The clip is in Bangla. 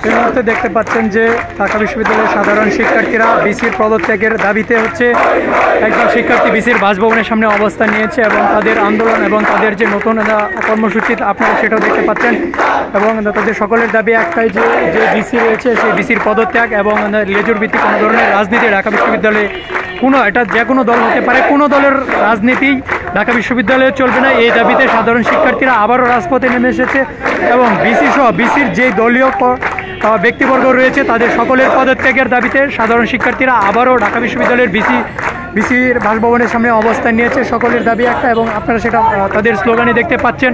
এই মুহূর্তে দেখতে পাচ্ছেন যে ঢাকা বিশ্ববিদ্যালয়ের সাধারণ শিক্ষার্থীরা বিসির পদত্যাগের দাবিতে হচ্ছে একজন শিক্ষার্থী বিসির বাসভবনের সামনে অবস্থান নিয়েছে এবং তাদের আন্দোলন এবং তাদের যে নতুন কর্মসূচি আপনারা সেটাও দেখতে পাচ্ছেন এবং তাদের সকলের দাবি একটাই যে বিসি রয়েছে সেই বিসির পদত্যাগ এবং লেজুর ভিত্তিক কোনো ধরনের রাজনীতি ঢাকা বিশ্ববিদ্যালয়ে এটা যে কোনো দল হতে পারে, কোনো দলের রাজনীতি ঢাকা বিশ্ববিদ্যালয়ে চলবে না। এই দাবিতে সাধারণ শিক্ষার্থীরা আবারও রাজপথে নেমে এসেছে এবং বিসি সহ বিসির যেই দলীয় ব্যক্তিবর্গ রয়েছে তাদের সকলের পদত্যাগের দাবিতে সাধারণ শিক্ষার্থীরা আবারও ঢাকা বিশ্ববিদ্যালয়ের বিসির বাসভবনের সামনে অবস্থান নিয়েছে। সকলের দাবি একটা এবং আপনারা সেটা তাদের স্লোগানে দেখতে পাচ্ছেন।